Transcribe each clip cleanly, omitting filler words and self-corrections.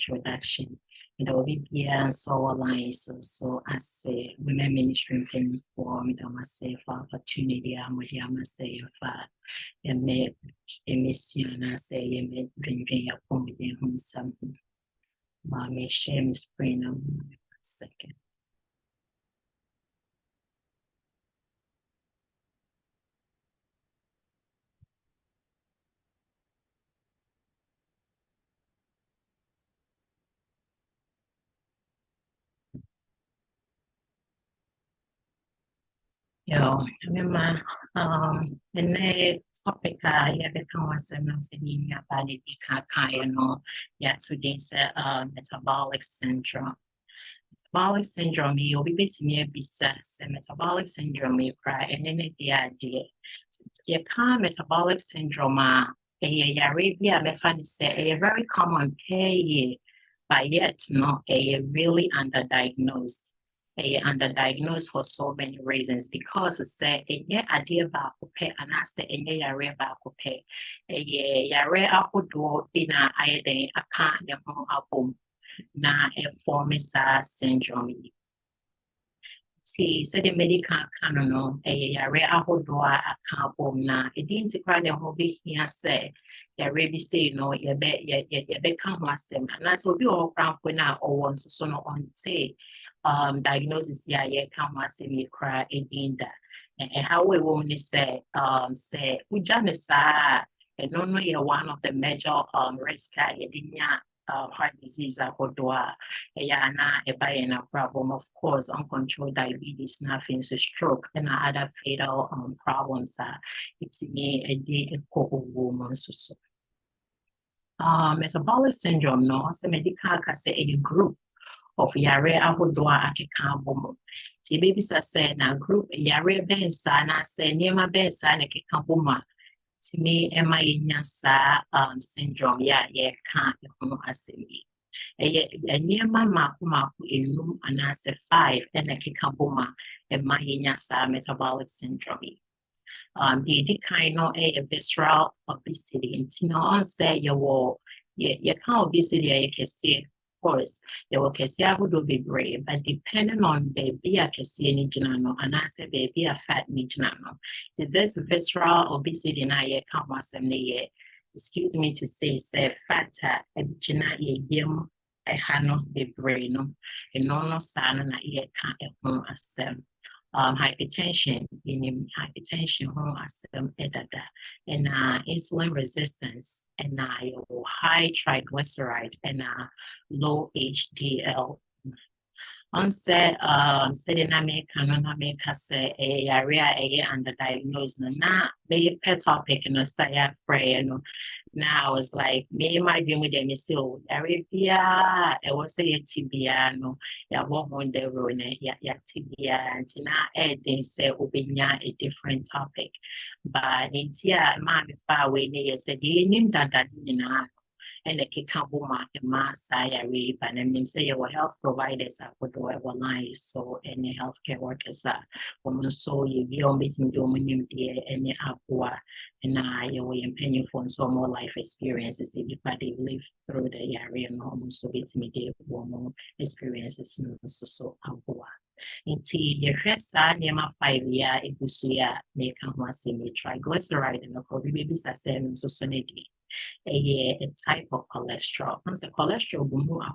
introduction. BPN so alliance so as a women ministry for me say for opportunity I'm say for a mission I say a bring up on something. Mommy share me spring 1 second. Remember, the topic I become was about today's metabolic syndrome. Metabolic syndrome, you'll be bit near BSS, metabolic syndrome, you cry, and then the idea. You can't metabolic syndrome, Arabia, me say a very common pay, but yet not a really underdiagnosed. Underdiagnosed for so many reasons because say a idea about pay and I say a yare about pay a yare do bina I can't the home album na a form syndrome. See, said the medical canon a yare do a can't na it didn't cry the hobby here say yare say no you become them and that's what you all crown when I or so no on say diagnosis yeah come as me cry in that and how we woman say we just and no one of the major risk heart disease a problem of course uncontrolled diabetes nothing so stroke and other fatal problems it's me a day a woman so metabolic syndrome no so medical say a group of yare ahodoa akeka bomo ti baby say na group yare ben sa na say niema ben sa na keka bomo ti me ema yenya sa syndrome ya ka ho asemi niema mako enum ana say 5 na keka bomo ema yenya sa metabolic syndrome the kind of a visceral obesity and on say you can't obesity you can see course, they will say would be brave, but depending on baby, I can see any genano, and I say baby a fat nijanano. So this visceral obesity na ye come was excuse me to say fat a jina ye yem a hano be brain, and no sana na ye can't asem. Hypertension, hypertension, and insulin resistance, and high triglyceride, and low HDL. Onset, America say a area underdiagnosed, na be pet topic, and I pray, now it's like me my dream with them say oh Arabia it was say tibia no ya won't on the road ya tibia and now they say obinya a different topic but in tia ma be far away near say the name that and the kikabuma saya we but I mean say your health providers are for the line so any healthcare workers are women so you on meeting dominion dear any apua and you will impend for some more life experiences if they live through the area and almost so it's me more experiences so apua Inti the rest near 5 year ebusuya make a triglyceride and the baby so sonity a type of cholesterol. Once the cholesterol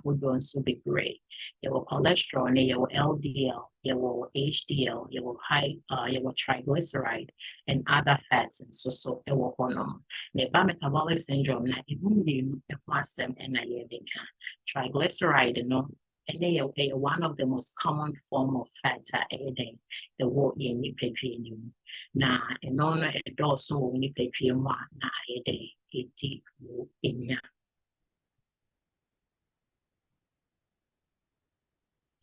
would also be great. Your cholesterol, your LDL, your HDL, your high, your triglyceride, and other fats, and so it will hormone. The metabolic syndrome, na even the and triglyceride, and they are one of the most common form of fat the war in nipepinium. Na and on a dorsal nipepinium na a deep in ya.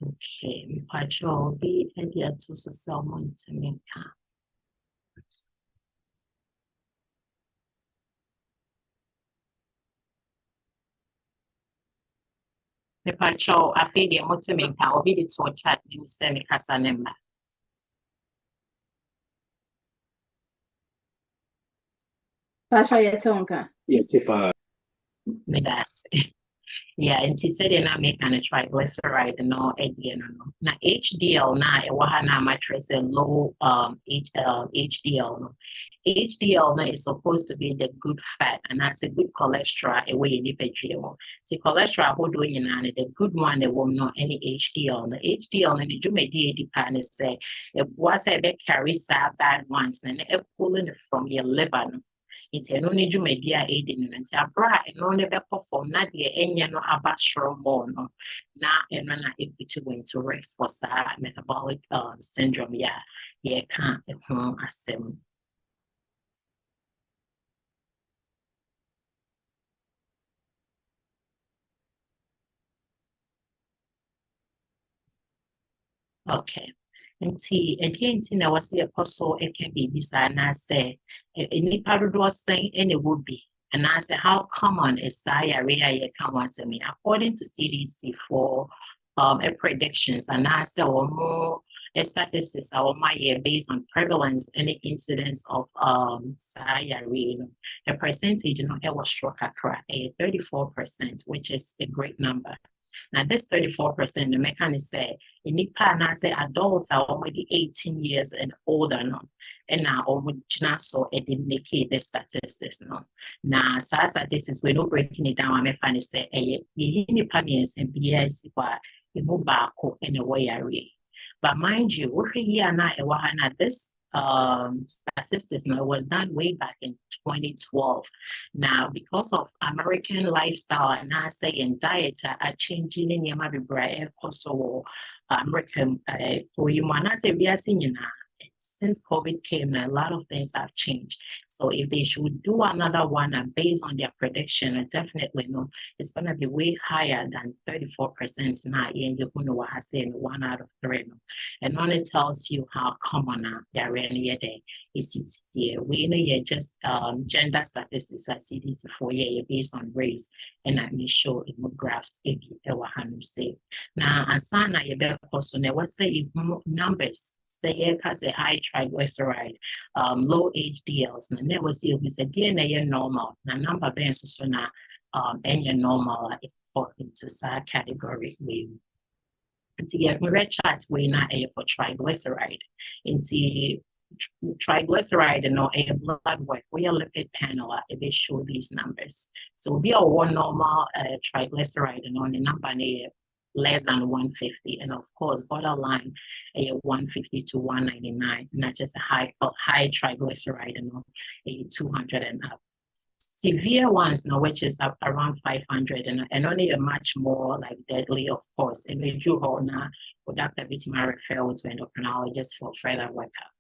Okay, patrol be idea to someone to make the patrol I feel the motimate or be the to chat in semi casanema. Pasha Yatonka. Yes. Yeah, and she said in American triglyceride no no. Now HDL na na mattress a low HDL no. HDL no is supposed to be the good fat and that's a good cholesterol away in the bedroom. The cholesterol who do the good one they will not any HDL. The HDL and the jumedi pan is say it was a bit carry bad ones and it pulling it from your liver. No. Nti ɛno ne dwumadi a ɛdi no nti abra ɛno ne bɛkɔ fam na deɛ ɛnyɛ no aba soro more no na ɛno na ɛput into rest for saa metabolic syndrome ya yɛka ɛho asɛm. Okay. Nti ɛdeɛ nti na wɔsɛ yɛkɔ so ɛka biribi saa na sɛ nnipa dodoɔ sɛn ɛna ɛwɔ bi. And I said, how common is diarrhea? According to CDC for predictions, and I said, or more statistics are my year based on prevalence and the incidence of diarrhea. The percentage, it was struck at 34%, which is a great number. Now, this 34%, the mechanic say, in Nipa, I say adults are already 18 years and older, no? And now, so it didn't make it the statistics, no? Now, statistics, we're not breaking it down. I'm going to say, Nipa means and BS, but you move back in a way. But mind you, this statistics now was done way back in 2012. Now, because of American lifestyle and I say in diet are changing in your so American for you man I say we are seeing since COVID came, a lot of things have changed. So if they should do another one based on their prediction, I definitely know it's going to be way higher than 34% now. And you know what I say, 1 out of 3. And only tells you how common diarrhea is here. We know just gender statistics at CDC for based on race, and I may show graphs if you say. Now, Asana, you better also know what say numbers say because high triglyceride, low HDLs, and there was you said DNA normal, the number bands so now any normal for into that category we to get red chart we not a for triglyceride into triglyceride and a blood work we are lipid panel they show these numbers. So we are one normal triglyceride and on the number less than 150, and of course borderline 150 to 199, not just a high triglyceride and a 200 and up. Severe ones now, which is up around 500 and only a much more like deadly, of course. And we do now, Dr. Vitima refer to endocrinologist for further workup.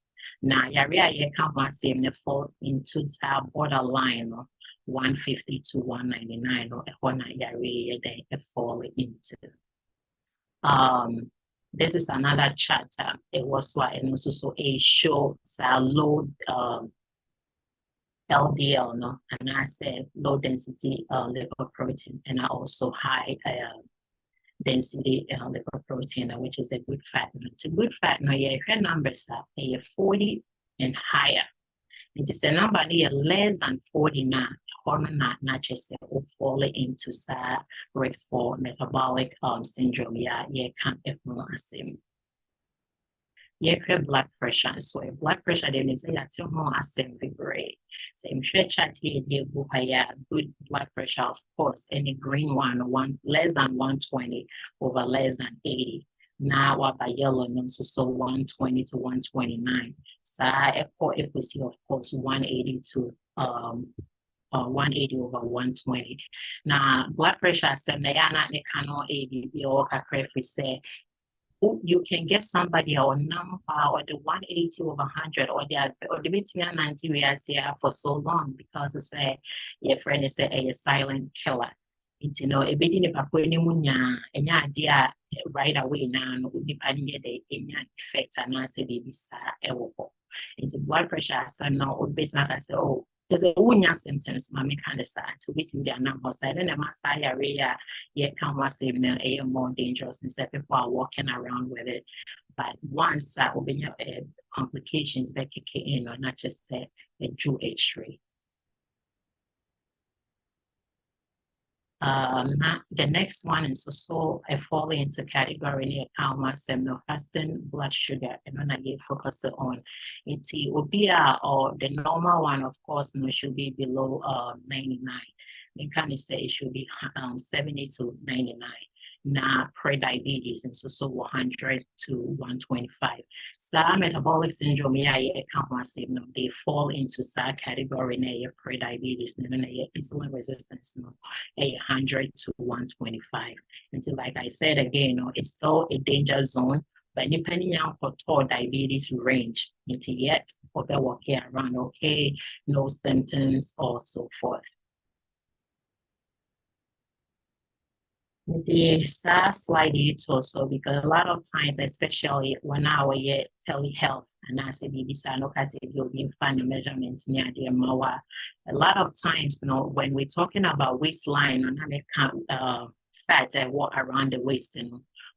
Now, diarrhea can falls into borderline 150 to 199 or diarrhea they fall into. This is another chapter. It was what and also a show low LDL, no, and I said low density lipoprotein, and I also high density lipoprotein, which is a good fat. It's a good fat. No, yeah, her numbers are 40 and higher. It is a number near less than 49. Not just fall into risk for metabolic syndrome. Yeah, can't assume. Yeah, blood pressure. So blood pressure they may say that's more assembly grade. So I'm sure chat here they will have good blood pressure, of course, any green one less than 120 over less than 80. Now what by yellow so 120 to 129. So I see of course 180 to 180 over 120. Now blood pressure cannot 80 or say you can get somebody or number or the 180 over 100 or the between 90 we are here for so long because it's your friend is a silent killer. It's a bit in a idea right away now depending the effect and I say baby it's blood pressure so now it's not as oh there's a wunya symptoms mommy kind of sad to wait in their numbers and then a mass diarrhea can was a more dangerous and so people are walking around with it. But once open complications that kick in or not just a Drew H3. The next one is also I fall into category near no fasting blood sugar, and when I focus on it will be or the normal one, of course, no, should be below 99. You can say it should be 70 to 99. Now pre-diabetes and so 100 to 125. Some metabolic syndrome, they fall into that category pre-diabetes and insulin resistance, 100 to 125. And so, like I said again, it's still a danger zone, but depending on what diabetes range, yet or they walk around okay, no symptoms or so forth. The SaaS slide it also because a lot of times, especially when our telehealth and I say you'll be finding measurements near the MOA. A lot of times, when we're talking about waistline and fat and what around the waist,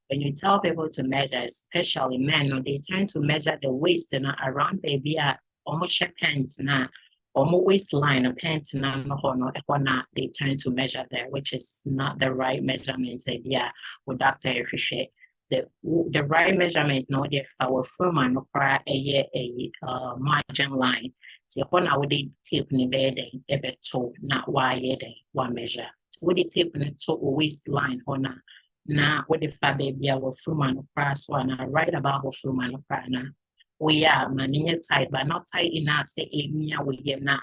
when you tell people to measure, especially men, they tend to measure the waist around baby almost pants now. Waistline of pants they turn to measure there, which is not the right measurement. With Dr. Appreciate the right measurement, if our firm and a margin line. So when I would tape in the bed a bit tall, not wide one measure. Would it tape in the top waistline or not? Now with the fab baby our firm and price one right about our firm and now. We are manning tight, but not tight enough. Say, we get now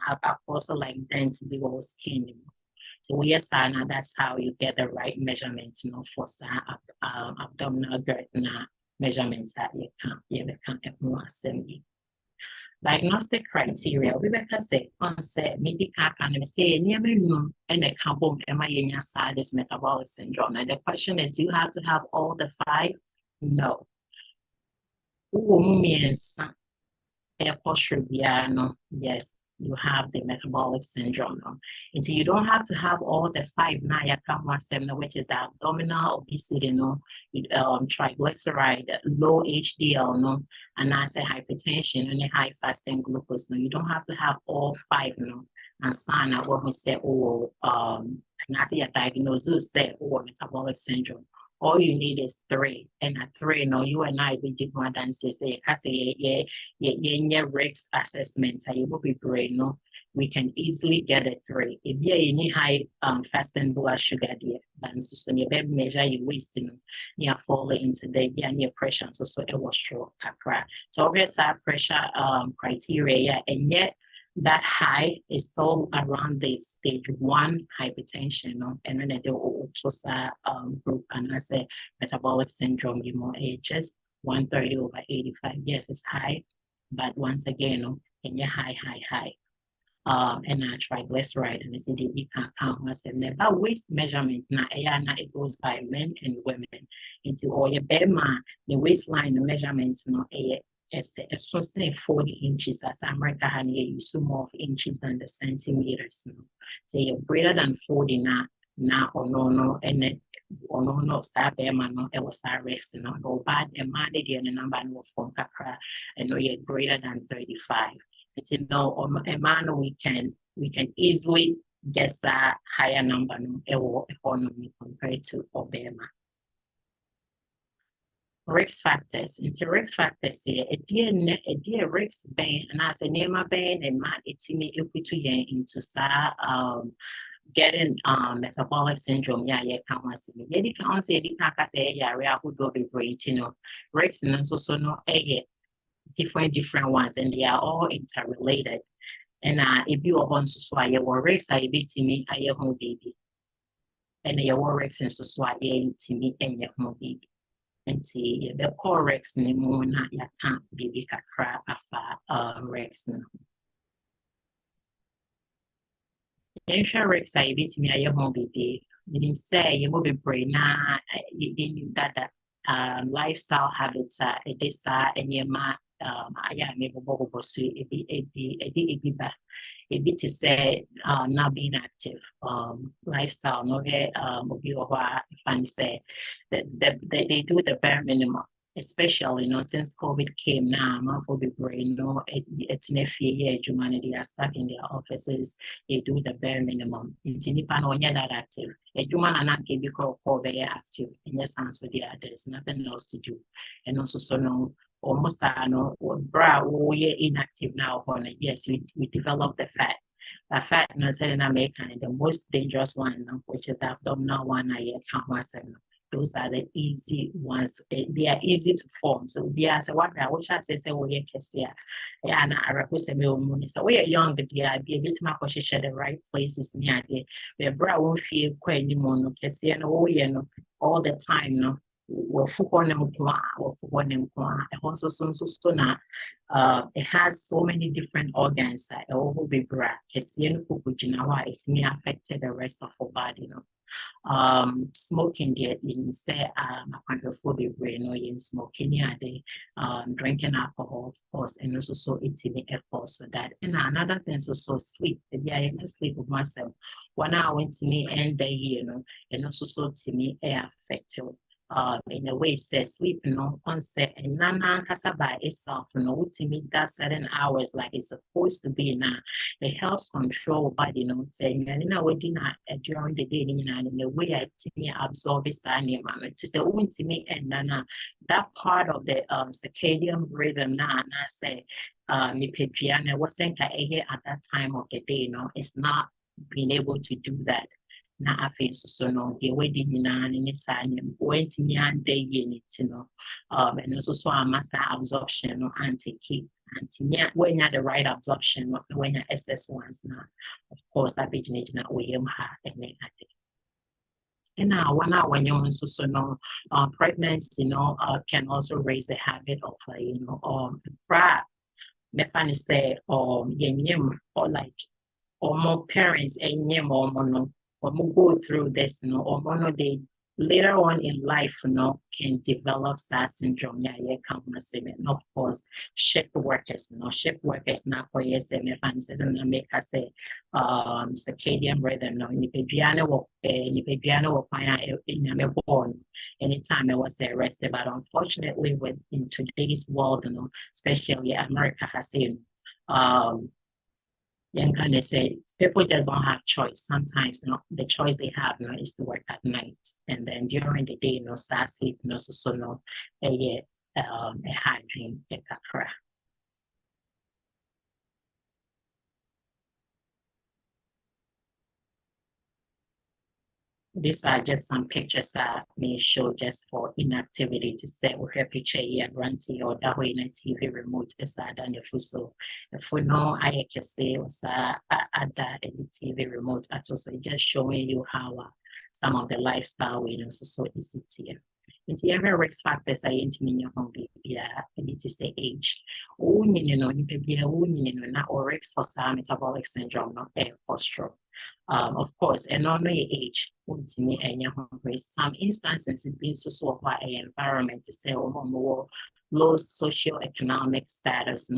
also like then to be all skin. So yes, and that's how you get the right measurements, for abdominal girth measurements that you can't more assembly. Diagnostic criteria. We better say onset, maybe can say near minimum and a couple side is metabolic syndrome. And the question is, do you have to have all the 5? No. Yes, you have the metabolic syndrome. And so you don't have to have all the 5 which is the abdominal obesity, triglyceride, low HDL, and I say hypertension and high fasting glucose. You don't have to have all 5, and sign out what we say, and I say a diagnosis say, metabolic syndrome. All you need is 3, and at 3, you and I, we did more than say, risk assessment, you will be great, we can easily get a 3. If you any high fasting blood sugar there, then so you better measure your waist, you fall into the your pressure, so it was short. So obviously our pressure criteria, and yet that high is still around the stage 1 hypertension, and then the ultrasound group, and I say metabolic syndrome, just 130/85. Yes, it's high, but once again, and you're high. And I triglyceride and it's you can't count myself. But waist measurement now, it goes by men and women. Into all your BMI, the waistline, the measurements, it's just 40 inches as America had you some more inches than the centimeters. So you're greater than 40 now or no, and it or no BMI it was arrest no bad and the number no phone and no you're greater than 35. It's a man we can easily get that higher number economy compared to Obama. Risk factors. Into risk factors here, a dear risk band, and as a name of band, and man, it's equity into getting metabolic syndrome. Can't say who do be great, risks and so no different ones, and they are all interrelated. And if you are on Suswaya or Rex, I be to me, I have home baby. And your Rex and Suswaya to me and your home baby. And see the core Rex in the moon, you can't baby cry after Rex. Rex, I be to me, I have home baby. You didn't say you will be brain now, you didn't that lifestyle habits it is and your ma maybe it be to say not being active lifestyle no funny say that they do the bare minimum especially, since COVID came now, for the brain, it's in a fear, humanity are stuck in their offices, they do the bare minimum. It's in that active. A human and not give you call very active, and yes, answer there's nothing else to do. And also, so no, almost no, we're inactive now. Yes, we develop the fat. The fat, in America, the most dangerous one, which is the abdominal one, I can't those are the easy ones. They are easy to form. So they are what I wish I say we are and I represent me. So we are young, but they are be a bit more position the right places near there. We won't feel quite anymore. No, and all the time. No, we're for them. Also, so now, it has so many different organs that will be bra. It's may affect the rest of our body. Smoking there in say hydrophobic brain or in smoking drinking alcohol of course and also eating the effort so that and another thing is also sleep. I sleep with myself 1 hour into me and day and also to me affected in a way says sleep on set and nana by itself to meet that certain hours like it's supposed to be now. It helps control body saying and during the day in the way I absorb it to say to me and nana that part of the circadian rhythm now and I say wasn't at that time of the day it's not being able to do that. Na afei so no the wedding na ne sign went me and day unit and also a master absorption anti-keep when you the right absorption when you SS ones now of course I be na we and now when you also know pregnancy can also raise the habit of pride. Me funny say or like or more parents and or go through this, or one of the later on in life, can develop SARS syndrome. And of course, shift workers, not for and make us say circadian rhythm. Born anytime I was arrested, but unfortunately, in today's world, especially America has seen. Kind of say people just don't have choice. Sometimes the choice they have is to work at night, and then during the day, start sleep, so a hard dream, a kakra. These are just some pictures that may show just for inactivity to say we have picture here runty or that way in a TV remote is done if so if we know I can say was at that TV remote at also just showing you how some of the lifestyle we so easy to into every risk factors I in your home I need to say age. Oh, not or risk for some metabolic syndrome, not or stroke. Of course, and only age, some instances it being so by an environment to say more low socioeconomic status,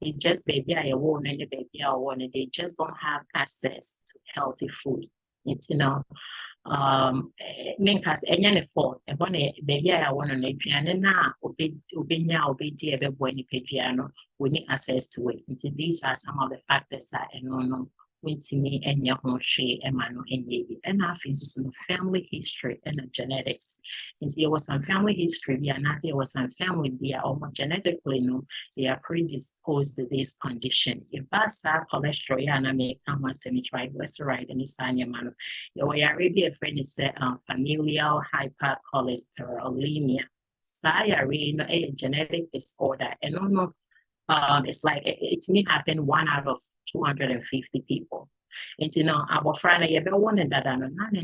it just baby I won't and the baby I want they just don't have access to healthy food. Because any fault, a bonnet, baby, I want an Adriana now, we need access to it. These are some of the factors that I know to me and your home share and I think some family history and genetics. And there was some family history, and as there was some family, they are almost genetically they are predisposed to this condition. If that's cholesterol, and I may come as semi triglyceride and it's on your man. You are already a friend is familial hypercholesterolemia. So a genetic disorder and it's like it may happen 1 out of 250 people. And our friend, one that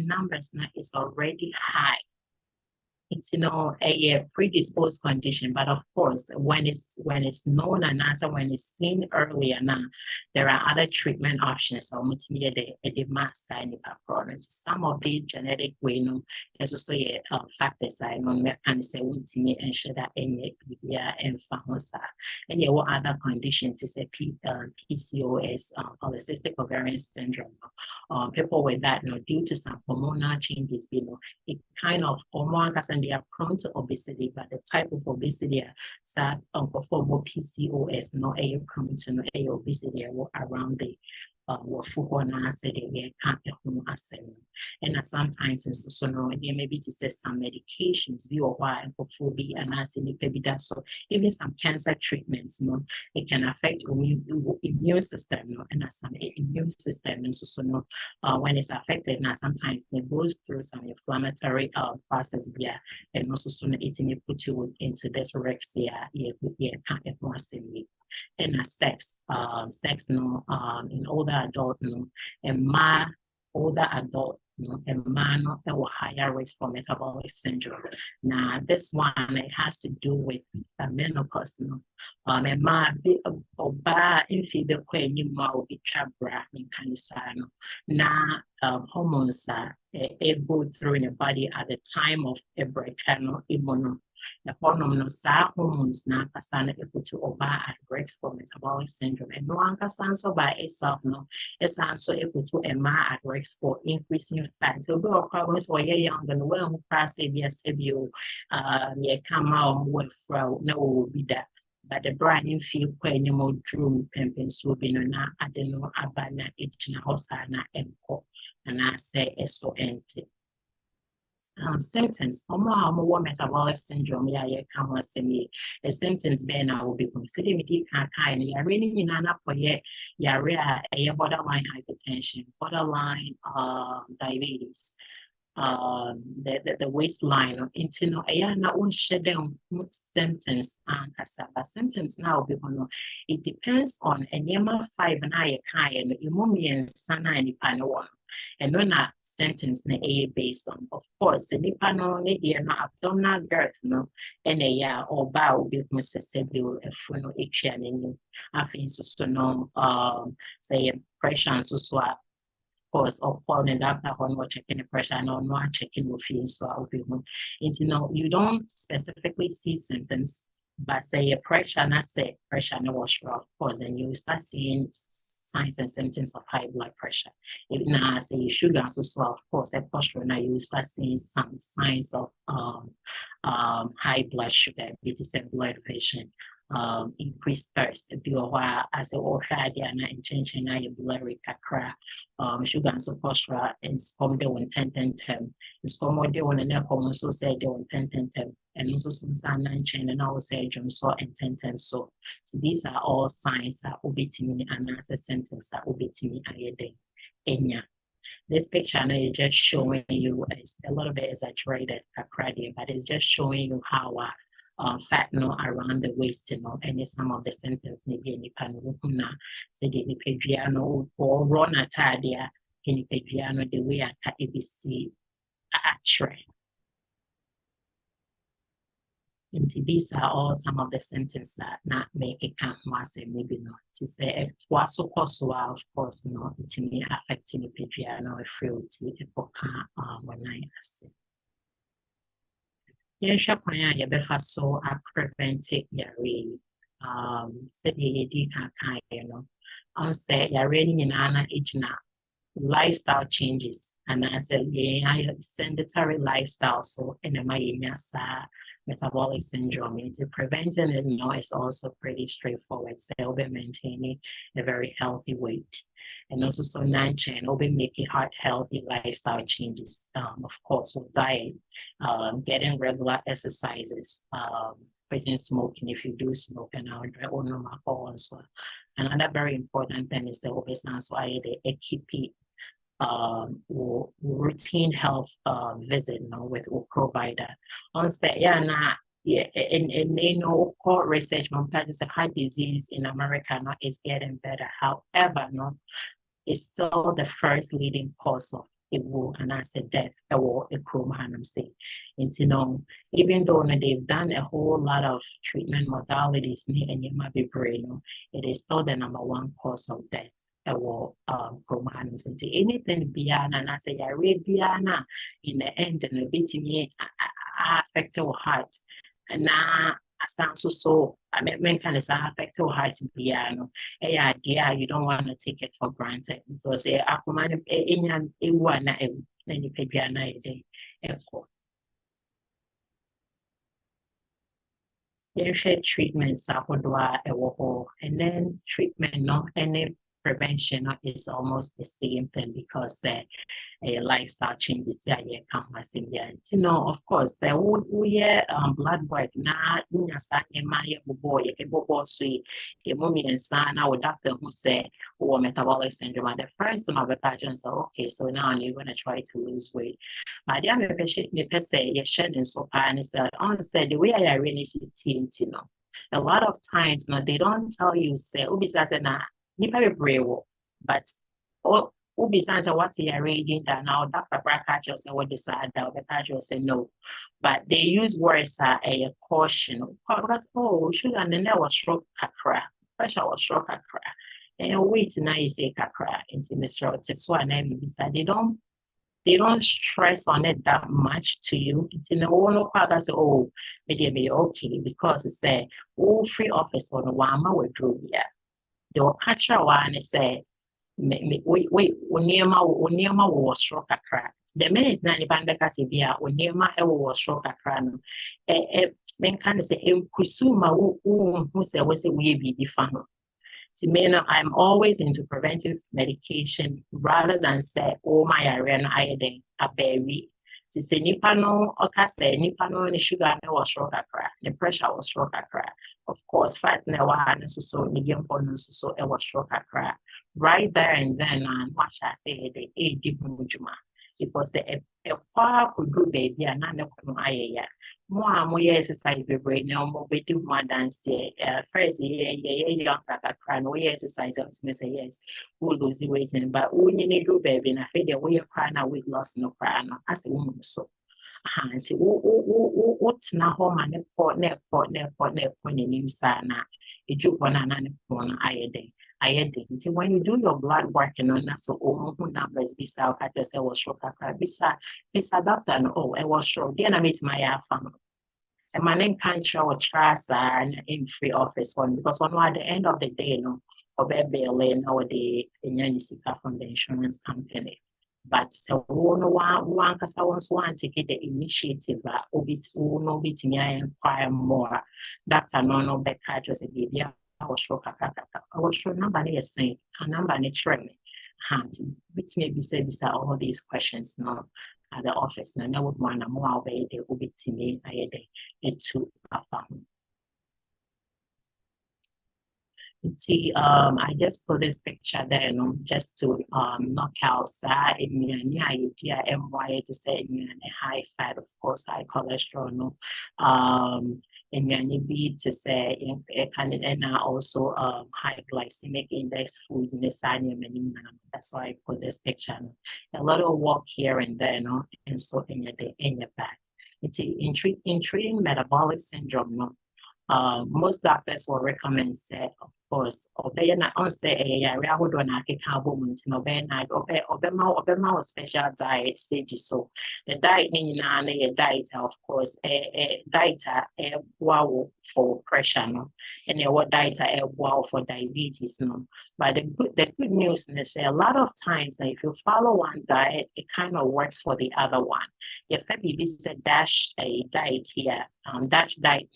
numbers is already high. It's a predisposed condition, but of course, when it's known and also when it's seen earlier now, there are other treatment options. So the mass some of the genetic way, there's also a factors I know and say and share that any and famosa. And there were other conditions is a PCOS, polycystic ovarian syndrome. People with that, due to some hormonal changes, it kind of hormone when they are prone to obesity, but the type of obesity that perform PCOS, no a prone to no a obesity around the and sometimes so no there may be to say some medications or why be and so even some cancer treatments, no, it can affect immune system, no, and some immune system and so no when it's affected now sometimes it goes through some inflammatory process there and also so it may put you into this rexia and sex no in older adult no and older adult no and man no higher risk for metabolic syndrome. Now this one it has to do with menopause no and be oba in feed when you will be chabra in cancer no now hormones are go through in the body at the time of a break channel immuno. The hormone hormones na kasana able to over at risk for metabolic syndrome and no one can so by itself no it's also able to at risk for increasing fat. So go problems for young and well process yes if you come out with no be that. But the brain feel when you more drew pimping so be no na adeno abana itchna hosana emko and I say it's so empty. Symptoms more metabolic syndrome come the symptoms then I will be considered kind you're really in an you're borderline hypertension, borderline diabetes, the waistline or internal symptoms and symptoms now it depends on a 5 and I kind and sana and panel. And when that sentence na based on, of course, the panel na abdominal girth no, and a or bow be necessarily a funo action in I think so no say pressure and so swap. Course of calling after one checking the pressure and or not checking the feels so I'll be you don't specifically see symptoms. But say a pressure, not say pressure, no wash of course, and you start seeing signs and symptoms of high blood pressure. If now say sugar, so of course, a posture now you start seeing some signs of high blood sugar, it is a blood pressure. Increased thirst be a while as a or had and intention I blurry kakra sugar and so postura and come down 10 it's come more down and also say down 10 and also some sun and chain and I will say John saw and 10 so these are all signs that will be to me and as a sentence that will be to me Enya. This picture is just showing you a little bit exaggerated kakra, but it's just showing you how fat no around the waist, and some of the symptoms maybe any panuna, say the pediano or run atadia, any pediano, the way at ABC actually. And these are all some of the symptoms that not make it come once maybe not to say it was so possible, of course, not to me affecting the pediano, frailty, when I say. So I prevent it, say you're reading in Anna Ijna lifestyle changes, and I said, I sedentary lifestyle, so in my metabolic syndrome, preventing it is also pretty straightforward. So I'll be maintaining a very healthy weight. And also so non-chain, will be making heart healthy lifestyle changes, of course, with diet, getting regular exercises, quitting smoking if you do smoke, and I'll drink alcohol as well. Another very important thing is the obesity, a keep routine health visit with a provider. On say, in core research, heart disease in America is getting better. However, it's still the first leading cause of and I said death or a chrome say. Even though they've done a whole lot of treatment modalities and you might be brain, it is still the number one cause of death. Chrome anything beyond and I say I read beyond in the end and a bit me affect your heart and now I sound so I mean kind of affect your heart beyond idea you don't want to take it for granted so say in one day. treatments and then treatment no any prevention is almost the same thing because a lifestyle changes of course we blood work na boy and son our doctor who say metabolic syndrome the first time of the okay so now you're going to try to lose weight but yeah me say so and said the way I really see a lot of times they don't tell you say but besides what they are reading that now that catch us and what they said that say no. But they use words a caution because sugar and then was stroke kakra, pressure was stroke kakra. And weight now is a kakra into Mr. Teswa and they don't stress on it that much to you. It's in the one part say, oh, maybe be okay because it's a free office on the one with drew here. They will catch one and say wait, Onyema was stroke a crack. The minute Nanny Bandaka Sibia, Onyema was stroke a cran. Men can say, Kusuma, who say, was a wee be fun. I'm always into preventive medication rather than say, oh, my iron iodine, a baby. To say Nipano, or say Nipano, and the sugar was stroke a crack. The pressure was stroke a crack. Of course, fat never so medium bonus so it was stroke a crack. Right there and then, and what I say, the a deep mujuma. Because a far could do baby and none of them more exercise the brain, no more we do more than say, first year, young cry, no exercise, I was going to say yes, we'll lose the weight, but we need to do baby, and I feel the way you cry now, we lost no cry, as a woman so. What's now home and port, when you sana, a juke one and one I didn't. When you do your blood work and on that, so numbers be south at the cell was shock. Bisa doctor and I was sure. Then I meet my family. And my name can't show a trust and in free office one because at the end of the day, or baby nowadays in from the insurance company. But so one because I want to get the initiative no bit inquire more. Doctor no better just a baby. I was sure nobody is saying a number training hand which may be said all these questions now at the office and I would want more away they will be to me into a family. See, I just put this picture there, just to knock out any idea MY to say high fat, of course, high cholesterol, and be to say and also high glycemic index food in the that's why I put this picture. A lot of work here and there, and so in your back. It's in treating metabolic syndrome, most doctors will recommend say, of course, obey not on say a would not get woman to obey night, obey special diet, say so. The diet in a diet, of course, a diet a wow for pressure, and a what diet a wow for diabetes, But the good news is a lot of times if you follow one diet, it kind of works for the other one. If maybe this is a dash a diet here, dash diet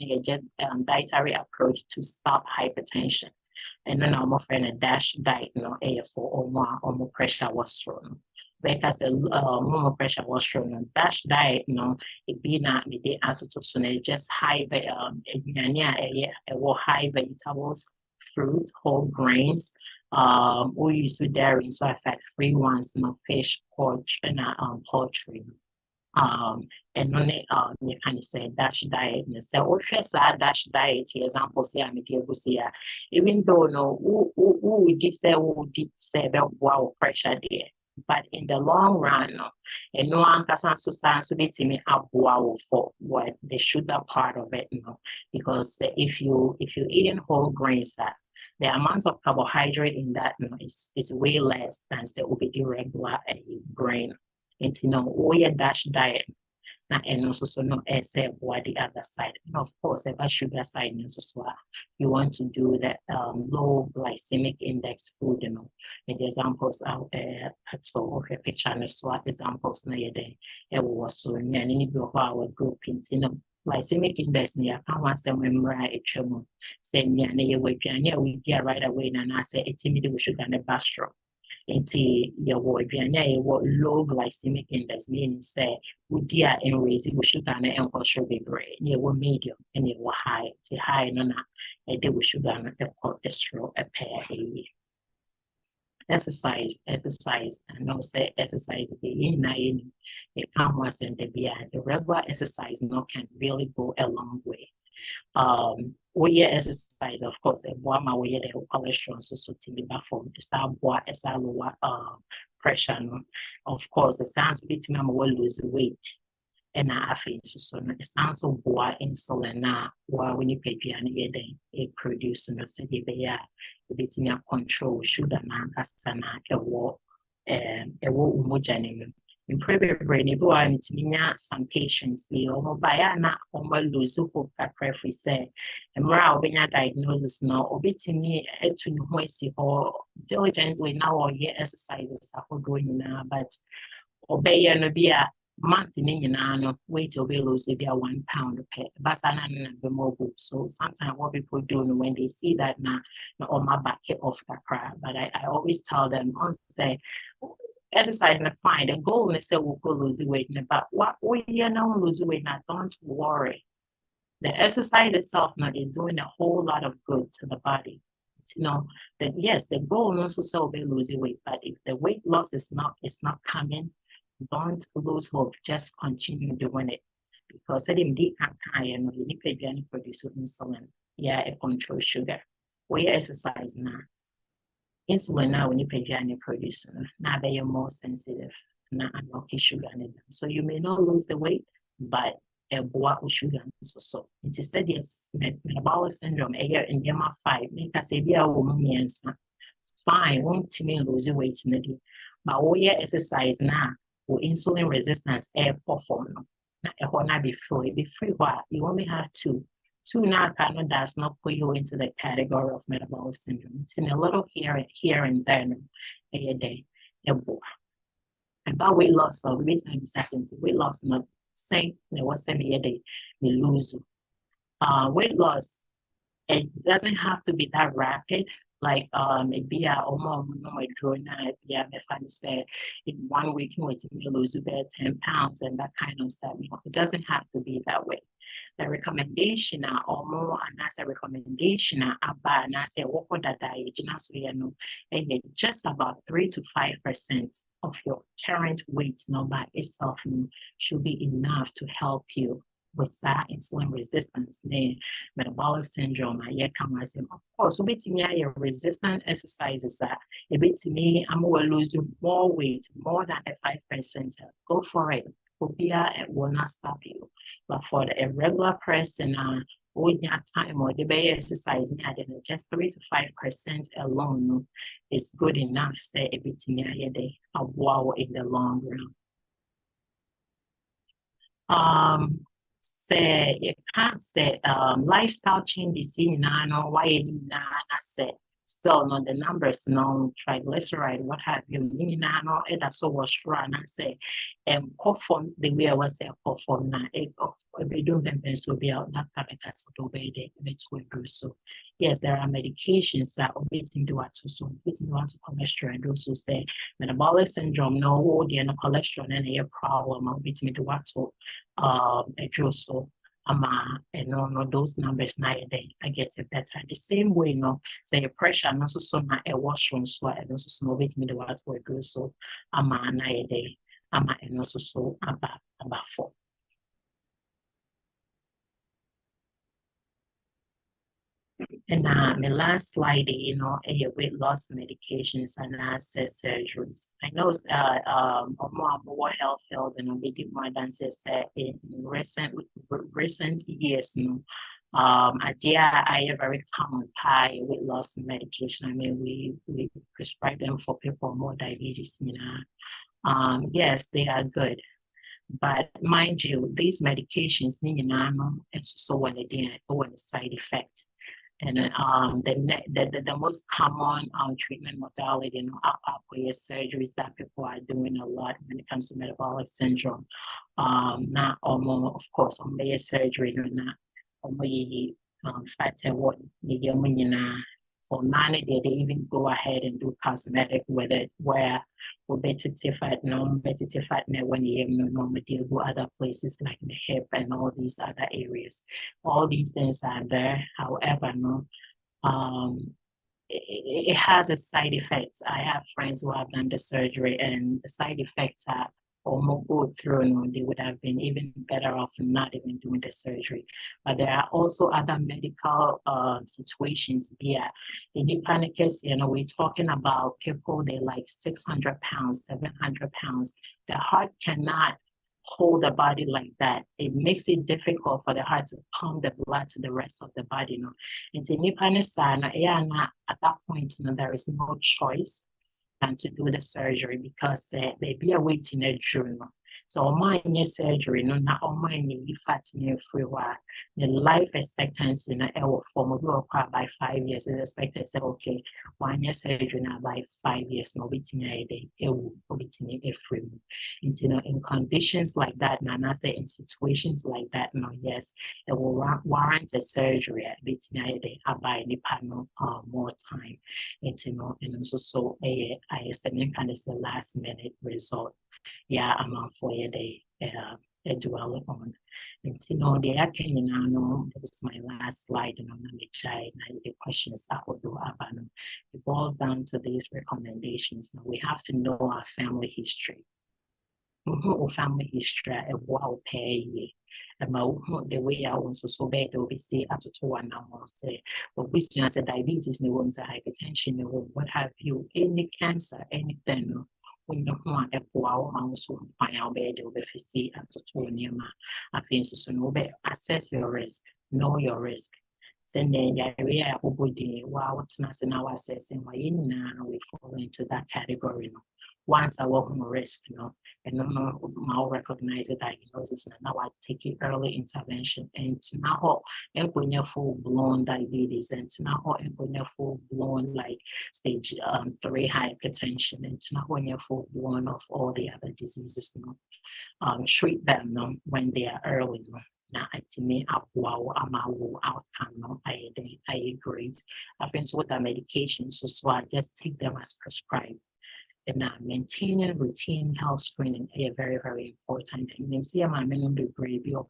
dietary approach to stop hypertension. And then I'm offering a dash diet, for or more pressure was thrown. Because more pressure was thrown. Dash diet, it be not the attitude, so just high high vegetables, fruits, whole grains. We use to dairy, so I fat free ones, fish, pork, and poultry. And on it, you kind of say dash diet, and say, oh, yes, dash diet, example, say, I'm a even though, who did say, wow, pressure there. But in the long run, and no one can so me up wow for what the sugar part of it, because if you eating whole grains, the amount of carbohydrate in that is way less than the irregular grain. It's we dash diet. And also so no essay what the other side. And of course, if a sugar side as well, you want to do that low glycemic index food, and the examples out so picture and swap examples na it was so many of our group glycemic index near can want some right trouble. Say near near way, we get right away, and I say it's immediately sugar and a bastro. Into your word, what low glycemic index means say, would dear and raise it with sugar and sugar be great, near what medium and you were high, say high, no, a day with sugar and a cholesterol a pair a year. Exercise, and no say exercise in it can once and the behind the regular exercise no can really go a long way. We exercise, of course, and one my way the cholesterol so to be for the same as a lower pressure. No? Of course, it sounds a bit will lose weight. And I feel so it sounds so boy insulin now while when you pay and it produces no say they are a bit in control sugar man as a war homogeneous. In previous brain, some patients, the Omobayana, lose hope, I prefer say, and morale when your diagnosis now, obeying me to noisy or diligently now or year exercises are going now, but obey and be a month in an wait to be lose be a 1 pound per basana and mobile. So sometimes what people do when they see that now on my back off the crowd, but I always tell them, say, exercise is fine. The goal is say we'll go lose weight, but what we are now losing weight now, don't worry. The exercise itself now is doing a whole lot of good to the body. You know that yes, the goal also so be losing weight, but if the weight loss is not coming, don't lose hope. Just continue doing it because it indeed you need to produce insulin. Yeah, it control sugar. We exercise now. Insulin now when you pay any producer, now they are more sensitive, now unlock sugar in them. So you may not lose the weight, but a boy with sugar so. It is said yes, metabolic syndrome, a year in Yama 5, make us a beer woman fine, won't me lose the weight in the day. But we exercise now for insulin resistance air perform. Now be free what you only have two now kind does not put you into the category of metabolic syndrome. It's in a little here and there a day. About weight loss, so the reason I'm saying weight loss not same was semi a day we lose. Weight loss, it doesn't have to be that rapid. Like maybe almost drawing if I say in 1 week you lose about 10 pounds and that kind of stuff. It doesn't have to be that way. The recommendation or more and as a recommendation about and I say what would that diet just about 3 to 5% of your current weight number itself should be enough to help you with insulin resistance, metabolic syndrome, of course, your resistant exercises a bit to me, I'm losing more weight, more than a 5%. Go for it. It will not stop you. But for the regular person, with your time or the bay exercise, just 3 to 5% alone is good enough. Say a bit a wow in the long run. Say you can't say lifestyle changes in why say still no the numbers no triglyceride what have you it so was run and say perform the way I was say perform now we don't to be out that type of do so. Yes, there are medications that are waiting to so waiting to cholesterol and also say metabolic syndrome no the cholesterol and a problem I'm waiting to what so so and no those numbers now I get it better. The same way, say your pressure and also so my a washroom so and also small bit me the what we do so na a day and also so about 4. And my last slide, a weight loss medications and surgeries. I know more health field and a bit more than in recent years, I have very common pie weight loss medication. I mean, we prescribe them for people more diabetes, yes, they are good. But mind you, these medications, it's so when they when the side effect. And the most common treatment modality, surgeries that people are doing a lot when it comes to metabolic syndrome. Not almost, of course, on the surgery, not only factor what for many they even go ahead and do cosmetic with it, where repetitive fat, non-repetitive fat when you normally deal with other places like the hip and all these other areas. All these things are there. However, it has a side effect. I have friends who have done the surgery, and the side effects are almost go through, they would have been even better off not even doing the surgery. But there are also other medical situations here. In the panic case, we're talking about people, they're like 600 pounds, 700 pounds. The heart cannot hold the body like that. It makes it difficult for the heart to pump the blood to the rest of the body. And at that point, there is no choice than to do the surgery because they be awaiting a journal. So my surgery, not all my fat free the life expectancy in a form by 5 years is expected to say, okay, 1 year surgery now by 5 years, no waiting a day, a free. In conditions like that, and I say in situations like that, yes, it will warrant a surgery at waiting a day, by the panel more time. And also I estimate kind of the last minute result. Yeah, I'm on for a day dwell on. And that was my last slide, the questions that would do about them. It boils down to these recommendations. Now, we have to know our family history. Family history, wow, pay. The way I want to so bad, we see up to 1 hour say, but we still say diabetes, hypertension, what have you, any cancer, anything. When you want a wow, also find out bed, you'll be see up to 2 near I think so. No, assess your risk, know your risk. Send the area of wow, what's not in our assessing why we fall into that category. Once I walk on risk, and now recognize the diagnosis, and now I take it early intervention. And now, when you're full blown diabetes, and now when you're full blown like stage 3 hypertension, and now when you're full blown of all the other diseases, treat them when they are early. Now, to me, I'm outcome. I agree. I've been with the medications, so I just take them as prescribed. And maintaining routine health screening is very, very important. And you see, my minimum degree of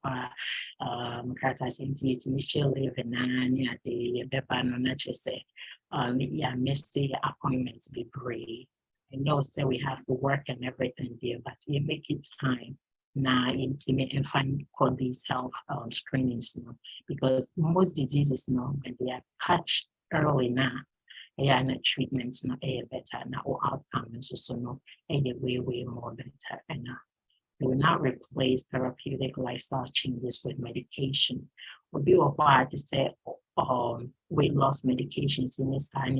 initial live and the missed the appointments be brave. I know so we have to work and everything there, but you make it time now intimate and find call these health screenings, because most diseases, when they are catched early now, and treatments not better now or outcomes so way more better, and we will not replace therapeutic lifestyle changes with medication. Would be required to say weight loss medications in this time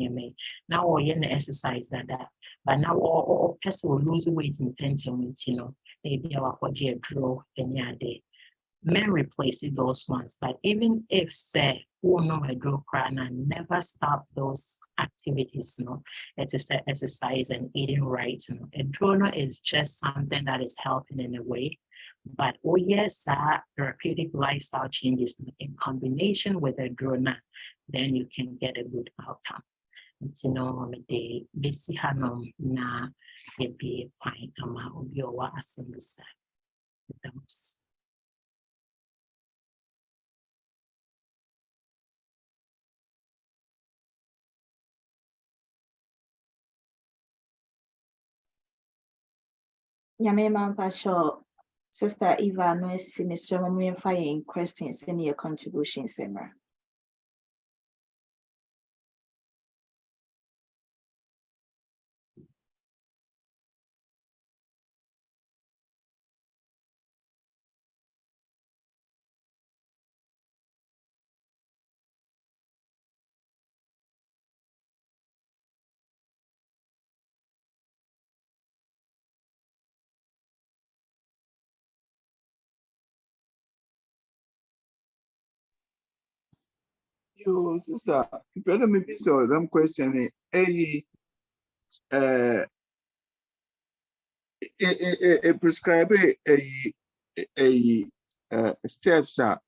now or in the exercise that but now or person will lose weight in 10 minutes, maybe our body draw any day. Men replace those ones, but even if say and never stop those activities, exercise and eating right. A drone is just something that is helping in a way, but therapeutic lifestyle changes in combination with a drone, then you can get a good outcome. The basic na be fine assembly. Sister Eva, no is fire questions in your contribution, Simmer. Yo, sister, better maybe so them question prescribe a steps are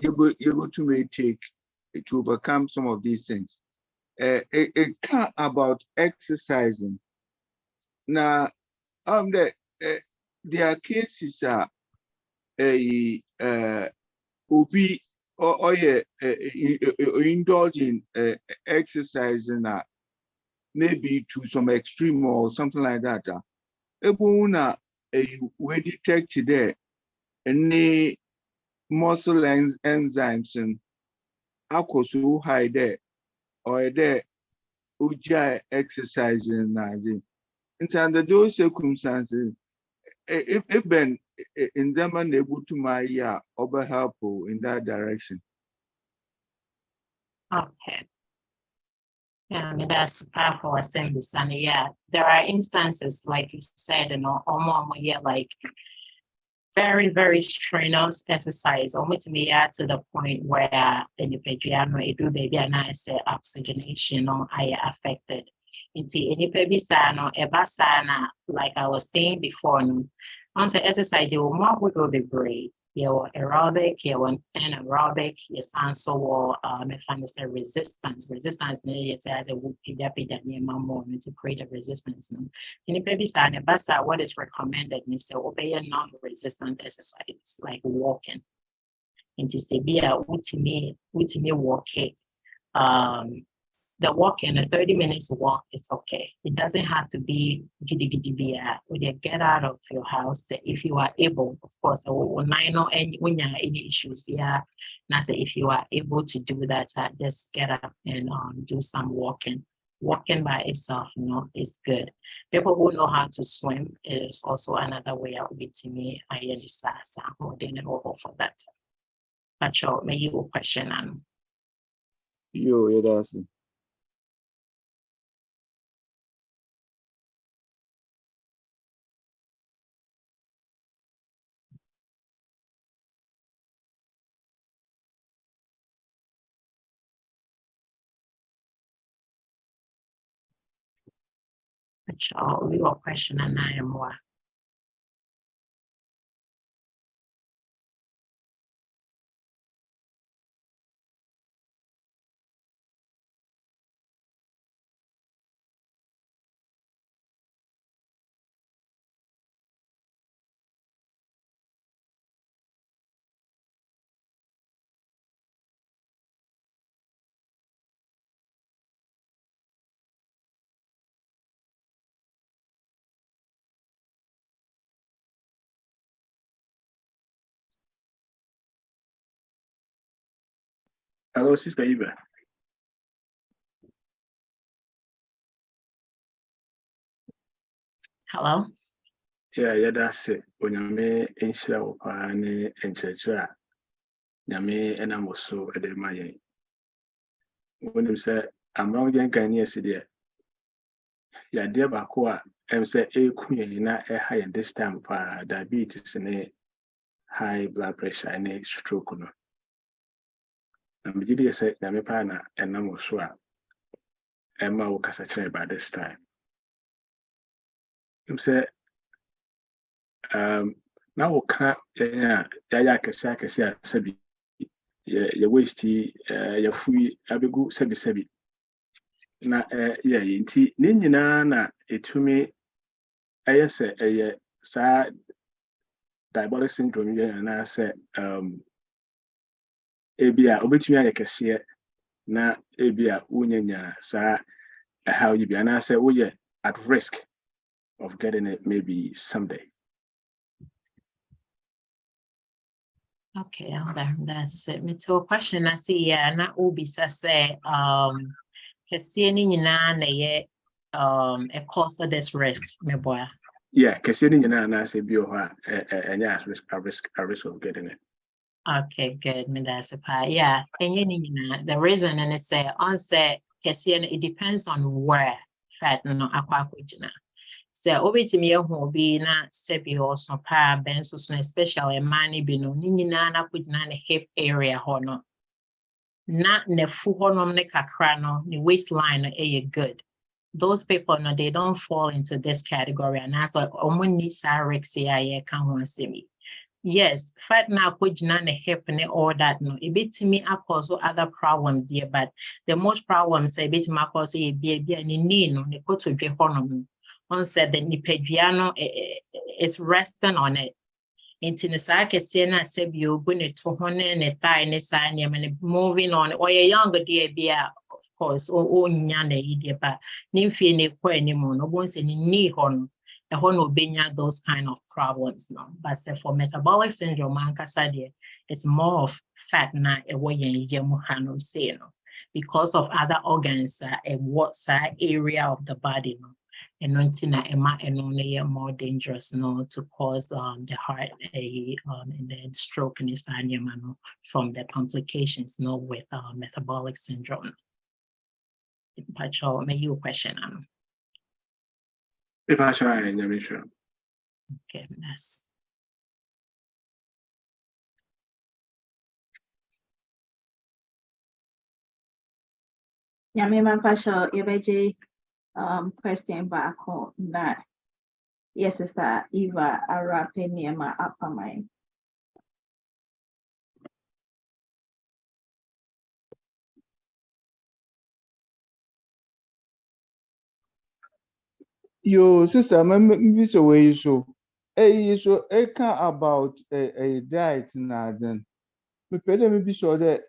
able to may take to overcome some of these things. It can't about exercising. Now, there are cases are obi or indulge in exercising maybe to some extreme or something like that. Ebuna we detect there any muscle enzymes and alcohol high there or there uja exercising and under those circumstances if ben in them able to my over help in that direction. Okay. Yeah, that's powerful assemblies. And yeah, there are instances, like you said, like very, very strenuous exercise, almost me to the point where the pediano do baby and I say oxygenation or I affected. Into any baby sana, ebasana, like I was saying before, once exercise, you will more go be brave. Your aerobic, your anaerobic, yes, and so resistance. Resistance is as a would be that near more to create a resistance. In a baby sign, what is recommended is to obey a non-resistant exercise like walking. And to say, be a ultimate walking. The walking, a 30 minutes walk is okay. It doesn't have to be giddy when you get out of your house. If you are able, of course, when you have any issues, yeah. And I say if you are able to do that, just get up and do some walking. Walking by itself, is good. People who know how to swim is also another way out with me. I understand over for that. But sure, may you question Yo, it does. We will question and I am more. Hello, Sister Eva. Hello? Yeah, that's it. When you may insure upon and church, Yame and I'm also at the Maya. When you say, I'm wrong, young yesterday. Yeah, dear Bakua, I'm say a queen, not a high and this time for diabetes and a high blood pressure and a stroke. I'm beginning to say, Yame Pana and I'm also Emma will cast a chair by this time. You say, now we can't, yeah, Sabi, your waste, your free, Abigu, Sabi. Na, yeah, inti, Nina, na, it to me, I say, a sad diabolic syndrome, and I said, Abia, Obitumia, I can see it, na, Abia, Unya, sa, how you be, and I said, oh, yeah, at risk of getting it maybe someday. Okay, that's it. Me to a question I see, yeah, na ubi say, kasi na ye, a cause of this risk, me boy. Yeah, kasi na say bio and yeah, a risk of getting it. Okay, good. Me that's a part. Yeah, and the reason and it say on say kasi it depends on where fat no aqua kujina. So obetimi ehu bi na sebi also pa benso so especially money bi no ni nyina na kujina na hip area ho no. Not ne fuhonom ne kakrano, the waistline good. Those people, no, they don't fall into this category. And that's like, yes, fat now kujina ne hip ne all that no. A bit to me also other problems there, but the most problems a bit ma cause a be any knee no ne go to honum. One said the nipediano is resting on it. Into the sake sena said you going to hone ne tie ne sign and moving on or a younger dear beer, of course, or nyana idia but nymphy ne ko anymore, no once any knee horn. The whole benya those kind of problems now. But say for metabolic syndrome, it's more of fat na a way in say no. Because of other organs a what side area of the body no. And and only more dangerous no to cause the heart and then stroke and no, from the complications no with metabolic syndrome. Pacho, may you question If I try, I'm sure. Okay, yes. Nyame Pasha, Yebeji question back on that. Yes, Sister Eva Arapeniema Apamai. Yo, sister, maybe so way so. So I can about a diet now then. Me pede me be sure that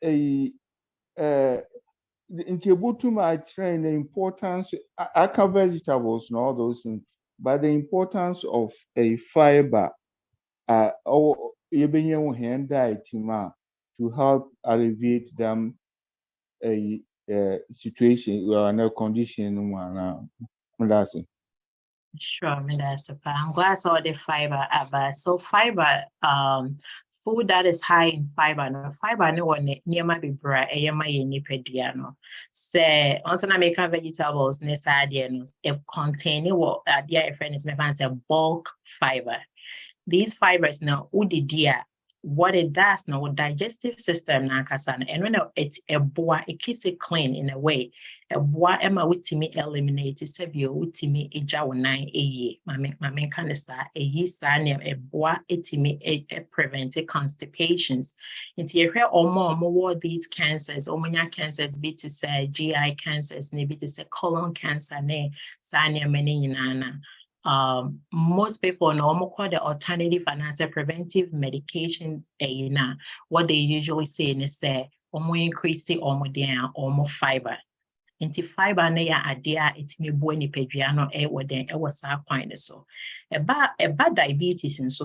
into able to my train the importance. I can vegetables and all those things, but the importance of a fiber. Or you be here hand diet to help alleviate them a situation or no condition one. That's it. Sure, Minister. I'm glad I saw the fiber. But so fiber, food that is high in fiber, no fiber no one near my bibra, yama yenipedia. Say also na make vegetables no it contain what dear friend is a bulk fiber. These fibers now dear. What it does now with digestive system and when it's a boa, it keeps it clean in a way. A boa emma with me eliminate sebio with me a jawanai a ye. My canista a ye sanium a boa etimi a prevent constipations. Into your hair or more these cancers, omnia cancers be to say GI cancers, maybe to say colon cancer, ne sania meninana. Most people know call the alternative and as a preventive medication. What they usually say is say, increase the more fiber. Into fiber na ya idea it may bo ni pedriano was point so. About diabetes and so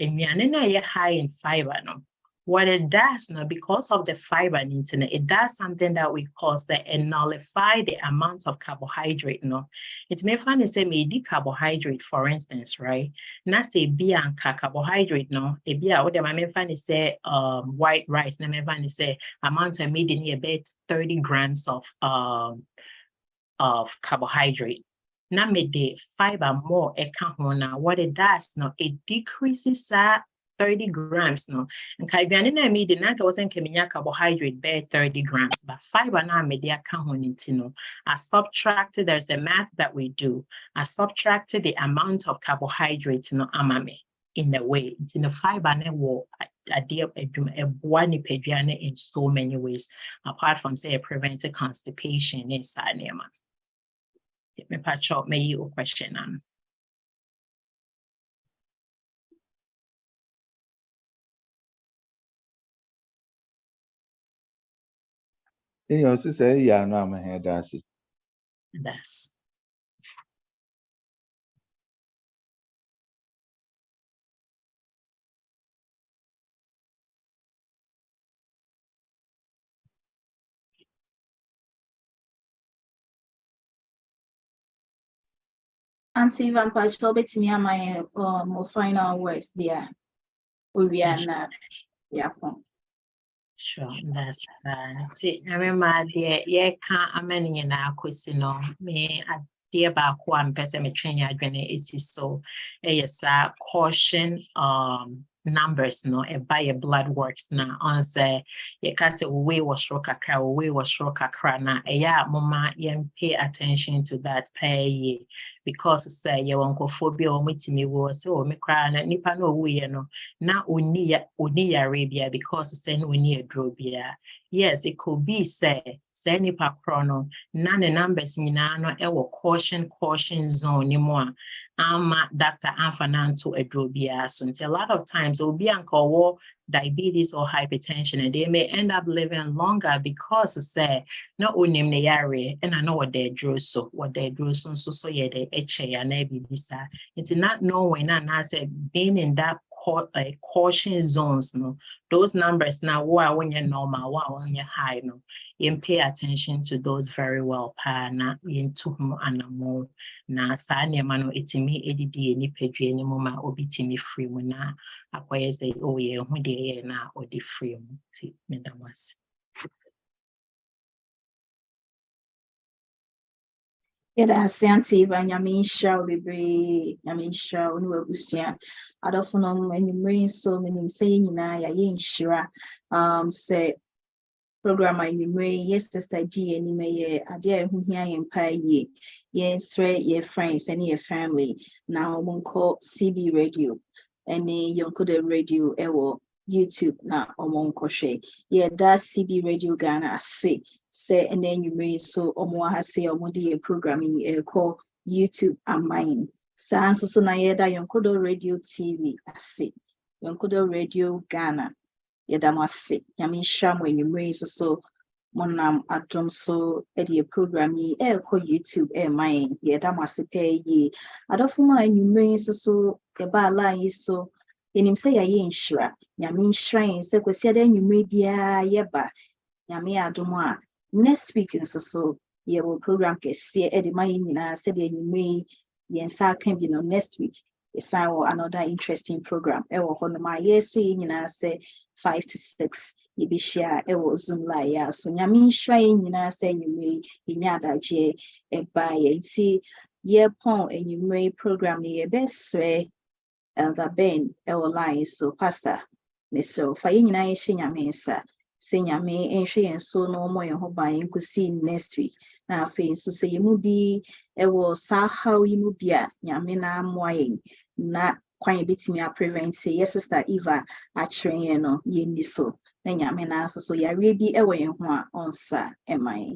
na high in fiber no. What it does now, because of the fiber in internet, it does something that we call and nullify the amount of carbohydrate. No, it's may find the same carbohydrate, for instance, right? Now say beer and carbohydrate, no, a beer what the may find say white rice, na may find say amount of made in about 30 grams of carbohydrate. Now make the fiber more what it does now, it decreases 30 grams no. And Caribbean na me the nanka wasn't carbohydrate bear 30 grams, but fiber na media no. I subtracted, there's a math that we do. I subtracted the amount of carbohydrates no amame in the way. It's in the fiber na wo in so many ways, apart from say preventing constipation inside nema. Me patch up, may you question on. You say, yeah, no, my head does it. That's Auntie Vampire, show it to me my final words there. We are not. Yeah. sure, that's see. I remember the can't amend na question me at the about one person me train you is so yes caution numbers no by your blood works na on say you can say we was kakra na mama pay attention to that pay because say your oncophobia or mitimi was so me cry na nipa no we no na uni Arabia because say uni drobia. Yes, it could be say nipa chrono na the numbers nyina no ewo caution zone ni mo Dr. Anfananto Edrobia. So a lot of times it will be uncle diabetes or hypertension, and they may end up living longer because say not only in the area, and I know what they drew so yeah they and maybe this it's not knowing and I said being in that caution zones, no, those numbers now when you're normal, when you're high, no, you pay attention to those very well. Na into animal na sanya mano itimi edidi ni pedwe ni mama obitimi free mu na akwye say oh ye hu de na odi free mu ti medamas. That's Santi by Yamisha, Bibi, Yamisha, Unuabusia. I don't know when you bring so many saying, I ain't sure. Say, program I mean, yes, sister G, and you may, I dare who here in pay ye. Yes, right, your friends and your family. Now, one call CB radio and the Yonkodoradio YouTube now, on crochet. Yeah, that's CB radio Ghana, I see. Say and then you may so has say programming call YouTube and mine. So na yeda Yonkodoradio TV I see. Yonkodoradio Ghana. Yeda masi. Yami sham when you may so monam atom so edi programming call YouTube mine. Yeda masi pay ye. Adofuma and you may so eba line so yenim say ya yin shra. Yami shrine se kwesi then you may be yeba. Yami adoma. Next week so yeah will program see Eddie my said you may yensa can be no next week. Yes, I will another interesting program. My yes say 5 to 6 you be share Zoom like so Yami shrine say you may in yada J buy and see pon and you may program the best way Elder Ben line so pastor Mr. Fayina Yamesa. Senya me and so no more your buying could see next week. Now face so say you be was how you be yamina moying not quite beating me a prevent say yes sister Eva a train no ye so then yamina so ya really be away on sa am I